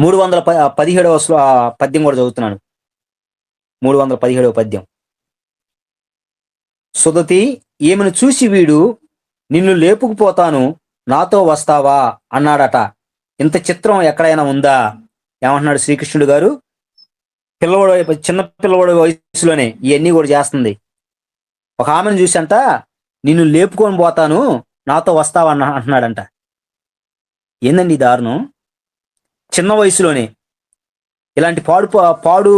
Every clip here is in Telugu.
317వ పద్యం కూడా చదువుతున్నాను. 317వ పద్యం. సుదతి, ఈమెను చూసి వీడు నిన్ను లేపుకుపోతాను, నాతో వస్తావా అన్నాడట. ఇంత చిత్రం ఎక్కడైనా ఉందా? ఏమంటున్నాడు శ్రీకృష్ణుడు గారు? చిన్న పిల్లవాడి వయసులోనే ఇవన్నీ కూడా చేస్తుంది. ఒక ఆమెను చూసంట, నిన్ను లేపుకొని పోతాను, నాతో వస్తావా అంటున్నాడంట. ఏందండి ఈ దారుణం? చిన్న వయసులోనే ఇలాంటి పాడు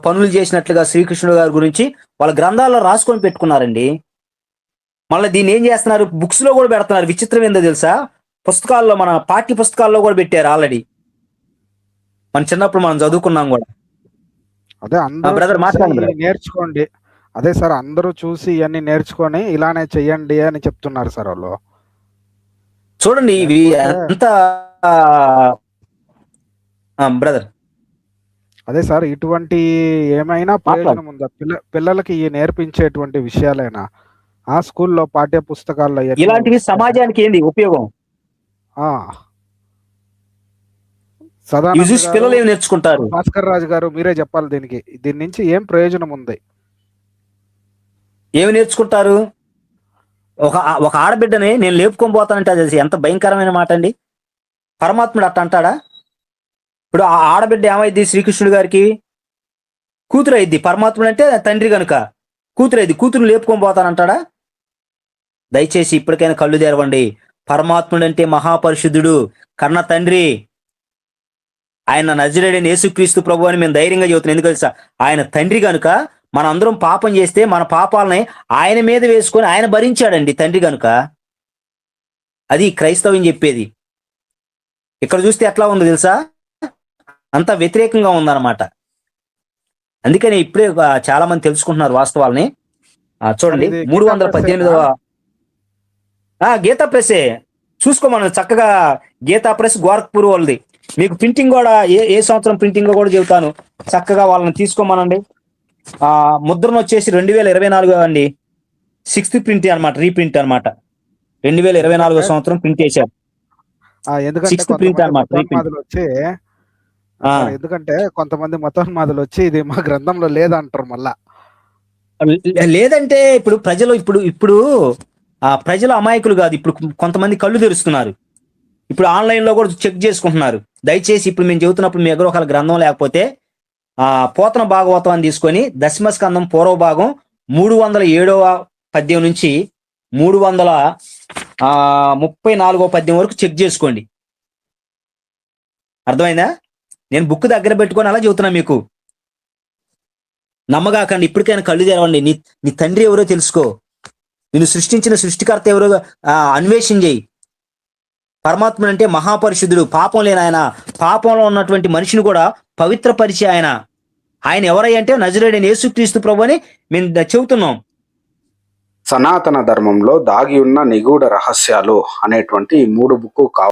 పనులు చేసినట్లుగా శ్రీకృష్ణుడు గారి గురించి వాళ్ళ గ్రంథాల్లో రాసుకొని పెట్టుకున్నారండి. మళ్ళీ దీన్ని ఏం చేస్తున్నారు? బుక్స్ లో కూడా పెడుతున్నారు. విచిత్రం ఏందో తెలుసా? పుస్తకాల్లో, మన పాఠ్య పుస్తకాల్లో కూడా పెట్టారు ఆల్రెడీ. మన చిన్నప్పుడు మనం చదువుకున్నాం కూడా. అదే అందరూ బ్రదర్ చూసి మాట్లాడండి. నేర్చుకోండి. అదే సార్, అందరూ చూసి ఇవన్నీ నేర్చుకొని ఇలానే చెయ్యండి అని చెప్తున్నారు సార్ వాళ్ళు. చూడండి ఇవి ఎంత బ్రదర్. అదే సార్, ఇటువంటి ఏమైనా ప్రయోజనం ఉందా పిల్లలకి నేర్పించేటువంటి విషయాలైనా ఆ స్కూల్లో పాఠ్య పుస్తకాల్లో ఇలాంటివి సమాజానికి ఏంది ఉపయోగం? పిల్లలు ఏమి నేర్చుకుంటారు? భాస్కర్ రాజు గారు, మీరే చెప్పాలి దీని నుంచి ఏం ప్రయోజనం ఉంది? ఏమి నేర్చుకుంటారు? ఒక ఆడబిడ్డని నేను లేపుకొని పోతానంటే అది ఎంత భయంకరమైన మాట అండి. పరమాత్ముడు అట్ట అంటాడా? ఇప్పుడు ఆ ఆడబిడ్డ ఏమైద్ది? శ్రీకృష్ణుడు గారికి కూతురు అయింది. పరమాత్ముడు అంటే తండ్రి గనుక కూతురు అయింది. కూతురు లేపుకొని పోతానంటాడా? దయచేసి ఇప్పటికైనా కళ్ళు తెరవండి. పరమాత్ముడు అంటే మహాపరిశుద్ధుడు, కన్న తండ్రి. ఆయన నజరేయుడైన యేసుక్రీస్తు ప్రభు అని మేము ధైర్యంగా చెబుతున్నాం. ఎందుకు తెలుసా? ఆయన తండ్రి గనుక మన అందరం పాపం చేస్తే మన పాపాలని ఆయన మీద వేసుకొని ఆయన భరించాడండి తండ్రి గనుక. అది క్రైస్తవం చెప్పేది. ఇక్కడ చూస్తే ఎట్లా ఉందో తెలుసా? అంత వ్యతిరేకంగా ఉందన్నమాట. అందుకని ఇప్పుడే చాలా మంది తెలుసుకుంటున్నారు వాస్తవాలని. చూడండి 318వ గీతా ప్రెస్సే చూసుకోమను చక్కగా. గీతా ప్రెస్ గోరఖ్పూర్ వాళ్ళది. మీకు ప్రింటింగ్ కూడా ఏ సంవత్సరం ప్రింటింగ్ కూడా చెబుతాను. చక్కగా వాళ్ళని తీసుకోమనండి. ముద్రణ వచ్చేసి 2024 అండి. 6th ప్రింట్ అనమాట, రీప్రింట్ అనమాట. 2024 సంవత్సరం ప్రింట్ చేశారు. ఎందుకంటే కొంతమంది మతోన్మాదులు వచ్చి ఇది మా గ్రంథంలో లేదంటారు. మళ్ళా లేదంటే ఇప్పుడు ప్రజలు అమాయకులు కాదు. ఇప్పుడు కొంతమంది కళ్ళు తెరుస్తున్నారు. ఇప్పుడు ఆన్లైన్ లో కూడా చెక్ చేసుకుంటున్నారు. దయచేసి ఇప్పుడు మేము చెబుతున్నప్పుడు మీ దగ్గర ఒక గ్రంథం లేకపోతే పోతన భాగవతం తీసుకొని దశమస్కందం పూర్వ భాగం 307వ పద్యం నుంచి 334వ పద్యం వరకు చెక్ చేసుకోండి. అర్థమైందా? నేను బుక్ దగ్గర పెట్టుకొని అలా చెబుతున్నా మీకు. నమ్మగాకండి. ఇప్పటికైనా కళ్ళు తెరవండి. నీ తండ్రి ఎవరో తెలుసుకో. నిన్ను సృష్టించిన సృష్టికర్త ఎవరో అన్వేషణ చేయి. పరమాత్ముడు అంటే మహాపరిశుద్ధుడు, పాపం లేని ఆయన. పాపంలో ఉన్నటువంటి మనిషిని కూడా పవిత్రపరిచే ఆయన. ఆయన ఎవరై అంటే నజరేయుడైన యేసుక్రీస్తు ప్రభు అని మేము చెబుతున్నాం. సనాతన ధర్మంలో దాగి ఉన్న నిగూఢ రహస్యాలు అనేటువంటి 3 బుక్కు